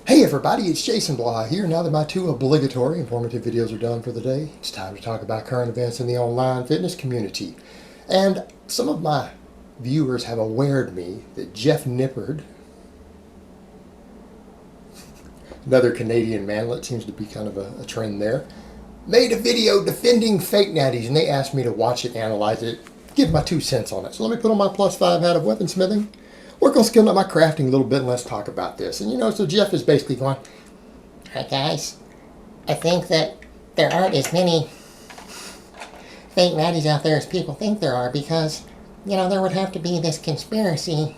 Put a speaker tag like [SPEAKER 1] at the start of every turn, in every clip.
[SPEAKER 1] Hey everybody, it's Jason Blah here. Now that my two obligatory informative videos are done for the day, it's time to talk about current events in the online fitness community. And some of my viewers have awared me that Jeff Nippard, another Canadian manlet, seems to be kind of a trend there, made a video defending fake natties, and they asked me to watch it, analyze it, give my 2 cents on it. So let me put on my +5 hat of weaponsmithing, work on skilling up my crafting a little bit, and let's talk about this. And so Jeff is basically going,
[SPEAKER 2] Hi guys, I think that there aren't as many fake natties out there as people think there are because, there would have to be this conspiracy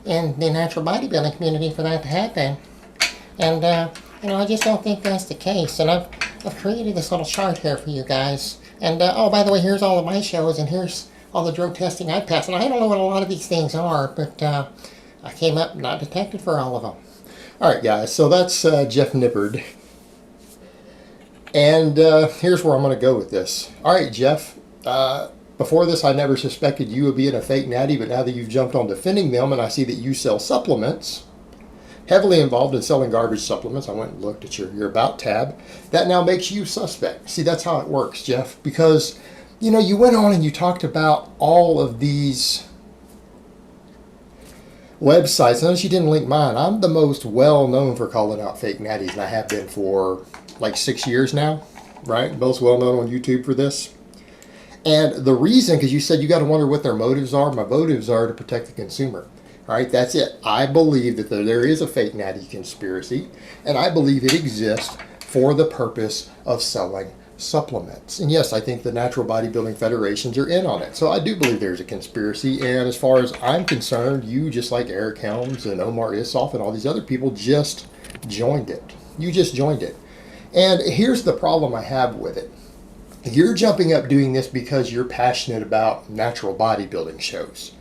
[SPEAKER 2] in the natural bodybuilding community for that to happen. And, I just don't think that's the case. And I've created this little chart here for you guys. And, oh, by the way, here's all of my shows and here's all the drug testing I've passed. And I don't know what a lot of these things are, but I came up not detected for all of them.
[SPEAKER 1] all right guys, so that's Jeff Nippard. And here's where I'm going to go with this. All right, Jeff, before this I never suspected you of being a fake natty, but now that you've jumped on defending them and I see that you sell supplements, heavily involved in selling garbage supplements. I went and looked at your About tab. That now makes you suspect. See, that's how it works, Jeff, because, you went on and you talked about all of these websites. Notice you didn't link mine. I'm the most well known for calling out fake natties, and I have been for like 6 years now, right? Most well known on YouTube for this. And the reason, because you said you got to wonder what their motives are. My motives are to protect the consumer. All right, that's it. I believe that there is a fake natty conspiracy, and I believe it exists for the purpose of selling supplements. And yes, I think the natural bodybuilding federations are in on it. So I do believe there's a conspiracy. And as far as I'm concerned, you, just like Eric Helms and Omar Issoff and all these other people, just joined it. You just joined it. And here's the problem I have with it. You're jumping up doing this because you're passionate about natural bodybuilding shows.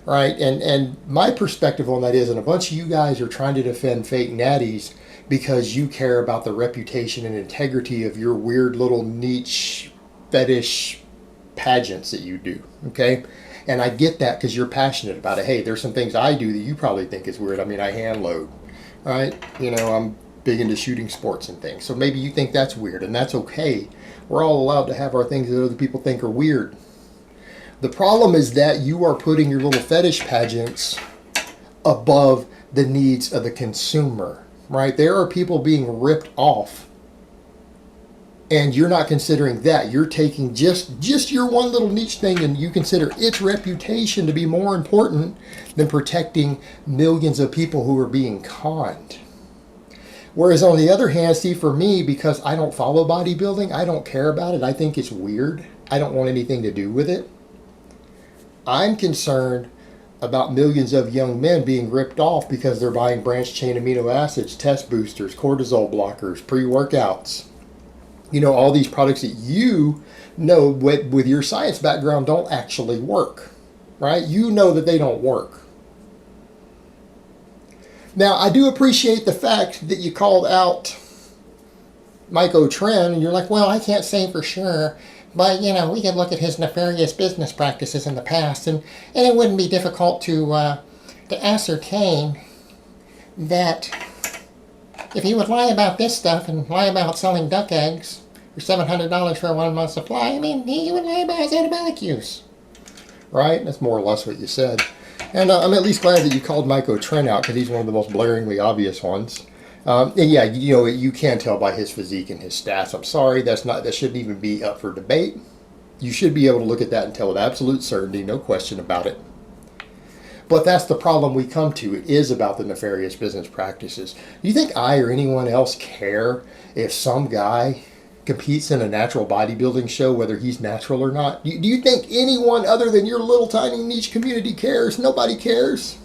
[SPEAKER 1] Right, and my perspective on that is, and a bunch of you guys are trying to defend fake natties because you care about the reputation and integrity of your weird little niche fetish pageants that you do, okay? And I get that because you're passionate about it. Hey, there's some things I do that you probably think is weird. I mean, I hand load, right? I'm big into shooting sports and things. So maybe you think that's weird, and that's okay. We're all allowed to have our things that other people think are weird. The problem is that you are putting your little fetish pageants above the needs of the consumer, right? There are people being ripped off, and you're not considering that. You're taking just your one little niche thing, and you consider its reputation to be more important than protecting millions of people who are being conned. Whereas on the other hand, see, for me, because I don't follow bodybuilding, I don't care about it. I think it's weird. I don't want anything to do with it. I'm concerned about millions of young men being ripped off because they're buying branched chain amino acids, test boosters, cortisol blockers, pre-workouts. All these products that with your science background don't actually work, right? You know that they don't work. Now, I do appreciate the fact that you called out Trend, and you're like, well, I can't say for sure. But, we could look at his nefarious business practices in the past, and it wouldn't be difficult to ascertain that if he would lie about this stuff and lie about selling duck eggs for $700 for a 1 month supply, he would lie about his antibiotic use. Right? That's more or less what you said. And I'm at least glad that you called Trend out, because he's one of the most blaringly obvious ones. And yeah, you can tell by his physique and his stats. I'm sorry, that shouldn't even be up for debate. You should be able to look at that and tell with absolute certainty, no question about it. But that's the problem we come to. It is about the nefarious business practices. Do you think I or anyone else care if some guy competes in a natural bodybuilding show, whether he's natural or not? Do you think anyone other than your little tiny niche community cares? Nobody cares.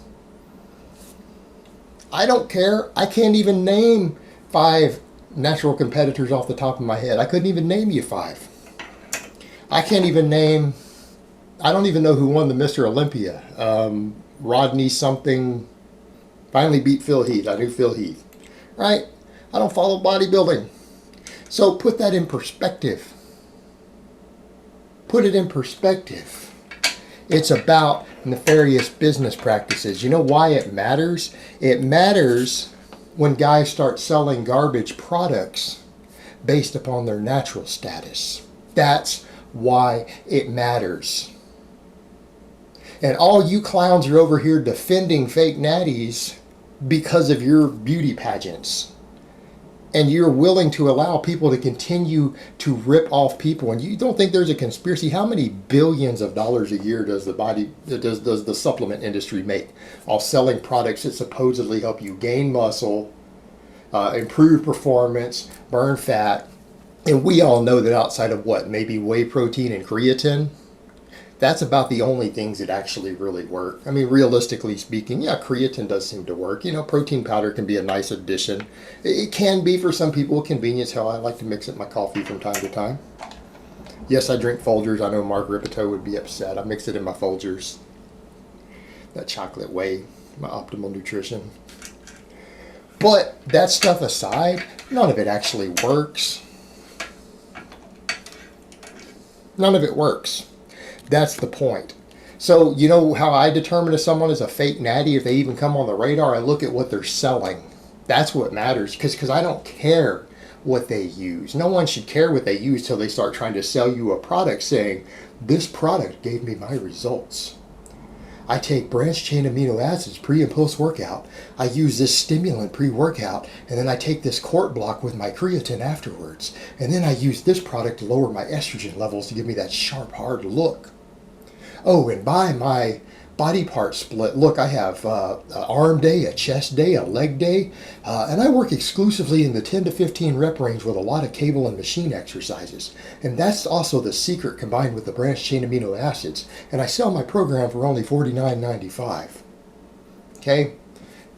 [SPEAKER 1] I don't care. I can't even name 5 natural competitors off the top of my head. I couldn't even name you 5. I don't even know who won the Mr. Olympia. Rodney something finally beat Phil Heath. I knew Phil Heath. Right? I don't follow bodybuilding. So put that in perspective. Put it in perspective. It's about nefarious business practices. You know why it matters? It matters when guys start selling garbage products based upon their natural status. That's why it matters. And all you clowns are over here defending fake natties because of your beauty pageants. And you're willing to allow people to continue to rip off people. And you don't think there's a conspiracy? How many billions of dollars a year does the supplement industry make off selling products that supposedly help you gain muscle, improve performance, burn fat? And we all know that outside of what, maybe whey protein and creatine, that's about the only things that actually really work. I mean, realistically speaking, yeah, creatine does seem to work. You know, protein powder can be a nice addition. It can be for some people a convenience. Hell, I like to mix it in my coffee from time to time. Yes, I drink Folgers. I know Mark Ripito would be upset. I mix it in my Folgers. That chocolate whey, my optimal nutrition. But that stuff aside, none of it actually works. None of it works. That's the point. So, you know how I determine if someone is a fake natty, if they even come on the radar? I look at what they're selling. That's what matters, because I don't care what they use. No one should care what they use till they start trying to sell you a product saying, this product gave me my results. I take branched chain amino acids pre and post workout. I use this stimulant pre-workout, and then I take this quart block with my creatine afterwards. And then I use this product to lower my estrogen levels to give me that sharp, hard look. Oh, and by my body part split, look, I have an arm day, a chest day, a leg day, and I work exclusively in the 10 to 15 rep range with a lot of cable and machine exercises. And that's also the secret combined with the branched chain amino acids. And I sell my program for only $49.95. Okay?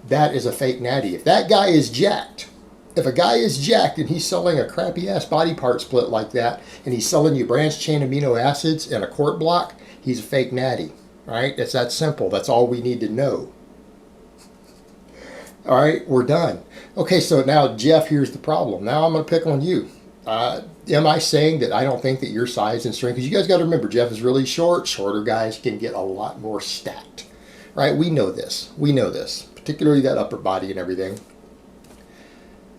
[SPEAKER 1] That is a fake natty. If that guy is jacked, if a guy is jacked and he's selling a crappy ass body part split like that, and he's selling you branched chain amino acids and a quart block, he's a fake natty. Right? It's that simple. That's all we need to know. All right, we're done. Okay, so now, Jeff, here's the problem. Now I'm going to pick on you. Am I saying that I don't think that your size and strength, because you guys got to remember, Jeff is really short. Shorter guys can get a lot more stacked. Right? We know this. We know this, particularly that upper body and everything.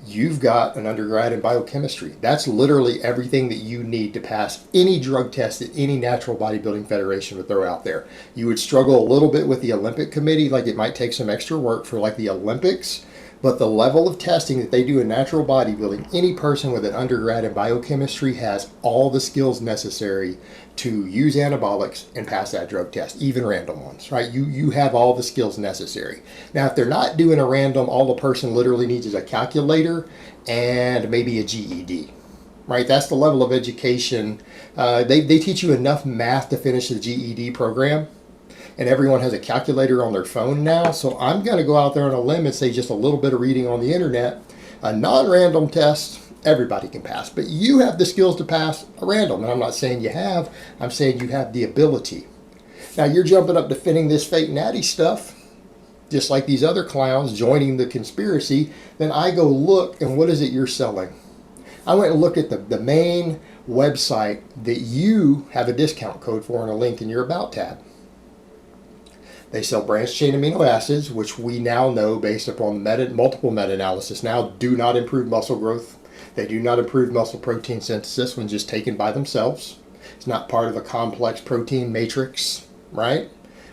[SPEAKER 1] You've got an undergrad in biochemistry. That's literally everything that you need to pass any drug test that any natural bodybuilding federation would throw out there. You would struggle a little bit with the Olympic committee, like it might take some extra work for like the Olympics, but the level of testing that they do in natural bodybuilding, any person with an undergrad in biochemistry has all the skills necessary to use anabolics and pass that drug test, even random ones, right? You have all the skills necessary. Now, if they're not doing a random, all the person literally needs is a calculator and maybe a GED, right? That's the level of education. They teach you enough math to finish the GED program, and everyone has a calculator on their phone now. So I'm going to go out there on a limb and say just a little bit of reading on the internet, a non-random test, everybody can pass. But you have the skills to pass a random. And I'm not saying you have, I'm saying you have the ability. Now you're jumping up defending this fake natty stuff, just like these other clowns joining the conspiracy. Then I go look, and what is it you're selling? I went and looked at the main website that you have a discount code for and a link in your About tab. They sell branched chain amino acids, which we now know based upon multiple meta-analysis now do not improve muscle growth. They do not improve muscle protein synthesis when just taken by themselves. It's not part of a complex protein matrix, right?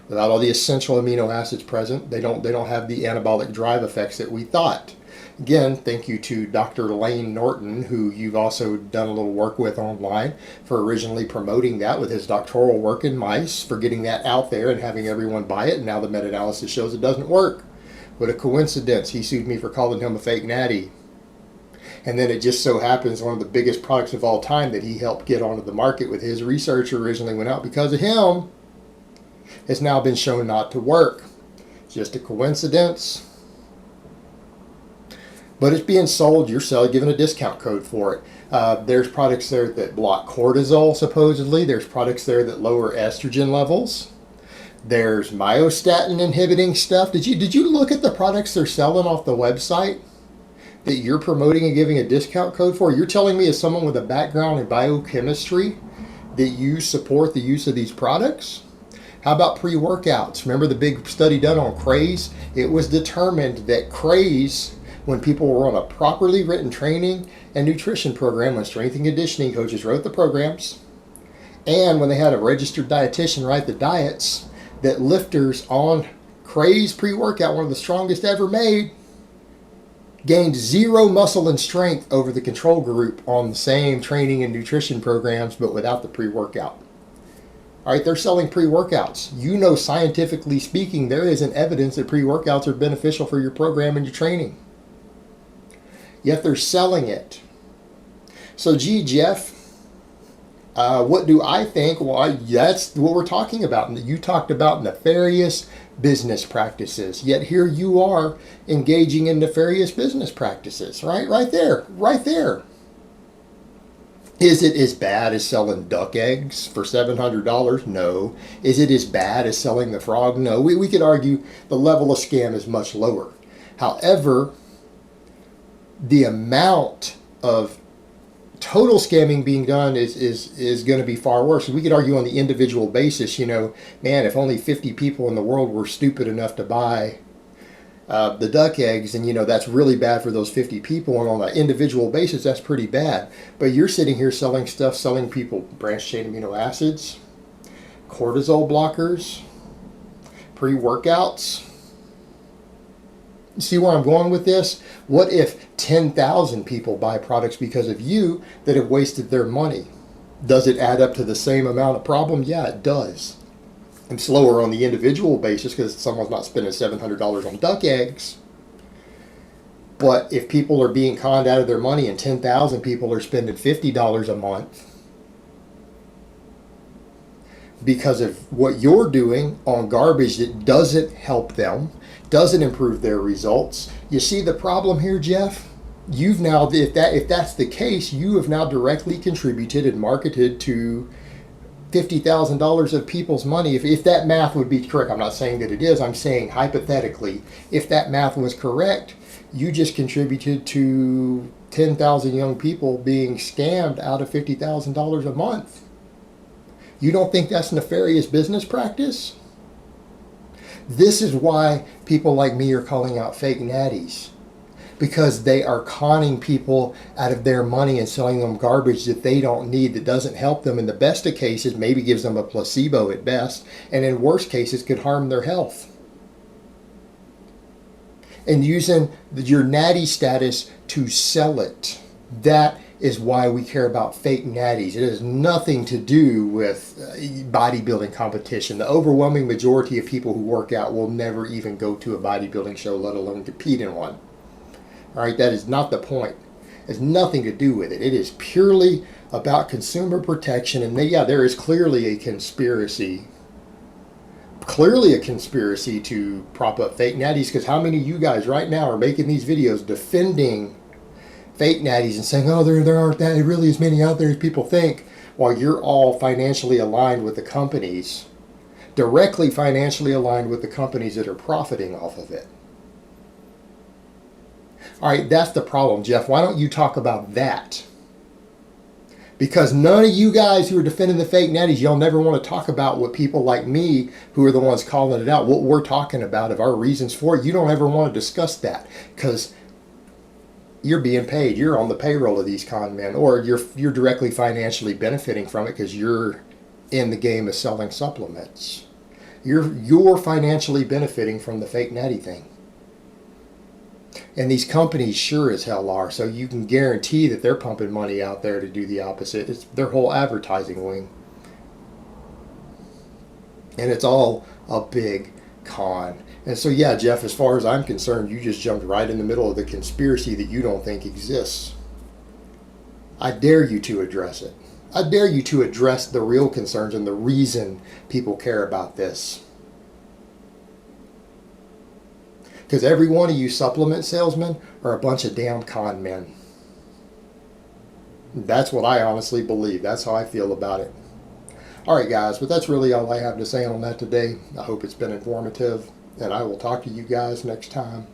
[SPEAKER 1] Without all the essential amino acids present, they don't have the anabolic drive effects that we thought. Again, thank you to Dr. Lane Norton, who you've also done a little work with online, for originally promoting that with his doctoral work in mice, for getting that out there and having everyone buy it, and now the meta-analysis shows it doesn't work. What a coincidence. He sued me for calling him a fake natty. And then it just so happens one of the biggest products of all time that he helped get onto the market with his research originally went out because of him has now been shown not to work. Just a coincidence. But it's being sold, you're given a discount code for it. There's products there that block cortisol, supposedly. There's products there that lower estrogen levels. There's myostatin inhibiting stuff. Did you look at the products they're selling off the website that you're promoting and giving a discount code for? You're telling me as someone with a background in biochemistry that you support the use of these products? How about pre-workouts? Remember the big study done on craze? It was determined that craze when people were on a properly written training and nutrition program, when strength and conditioning coaches wrote the programs, and when they had a registered dietitian write the diets, that lifters on Craze pre-workout, one of the strongest ever made, gained 0 muscle and strength over the control group on the same training and nutrition programs, but without the pre-workout. All right, they're selling pre-workouts. You know, scientifically speaking, there isn't evidence that pre-workouts are beneficial for your program and your training. Yet they're selling it. So, gee, Jeff, what do I think? Well, that's what we're talking about. You talked about nefarious business practices. Yet here you are engaging in nefarious business practices. Right there. Is it as bad as selling duck eggs for $700? No. Is it as bad as selling the frog? No. We could argue the level of scam is much lower. However, the amount of total scamming being done is going to be far worse. We could argue on the individual basis, man, if only 50 people in the world were stupid enough to buy the duck eggs, and that's really bad for those 50 people, and on an individual basis that's pretty bad. But you're sitting here selling people branched chain amino acids, cortisol blockers, pre-workouts. See where I'm going with this? What if 10,000 people buy products because of you that have wasted their money? Does it add up to the same amount of problem? Yeah, it does. And slower on the individual basis because someone's not spending $700 on duck eggs. But if people are being conned out of their money and 10,000 people are spending $50 a month because of what you're doing on garbage that doesn't help them, doesn't improve their results. You see the problem here, Jeff? You've now, if that's the case, you have now directly contributed and marketed to $50,000 of people's money. If that math would be correct, I'm not saying that it is, I'm saying hypothetically, if that math was correct, you just contributed to 10,000 young people being scammed out of $50,000 a month. You don't think that's nefarious business practice? This is why people like me are calling out fake natties, because they are conning people out of their money and selling them garbage that they don't need, that doesn't help them. In the best of cases, maybe gives them a placebo at best, and in worst cases could harm their health. And using your natty status to sell it. That is why we care about fake natties. It has nothing to do with bodybuilding competition. The overwhelming majority of people who work out will never even go to a bodybuilding show, let alone compete in one. All right, that is not the point. It has nothing to do with it. It is purely about consumer protection. And there is clearly a conspiracy. Clearly a conspiracy to prop up fake natties, because how many of you guys right now are making these videos defending fake natties and saying, oh, there aren't that really as many out there as people think, while you're all financially aligned with the companies, directly financially aligned with the companies that are profiting off of it. All right, that's the problem, Jeff. Why don't you talk about that? Because none of you guys who are defending the fake natties, y'all never want to talk about what people like me, who are the ones calling it out, what we're talking about, of our reasons for it. You don't ever want to discuss that because you're being paid. You're on the payroll of these con men, or you're directly financially benefiting from it because you're in the game of selling supplements. You're financially benefiting from the fake natty thing. And these companies sure as hell are, so you can guarantee that they're pumping money out there to do the opposite. It's their whole advertising wing. And it's all a big con. And so, yeah, Jeff, as far as I'm concerned, you just jumped right in the middle of the conspiracy that you don't think exists. I dare you to address it. I dare you to address the real concerns and the reason people care about this. Because every one of you supplement salesmen are a bunch of damn con men. That's what I honestly believe. That's how I feel about it. All right, guys, but that's really all I have to say on that today. I hope it's been informative, and I will talk to you guys next time.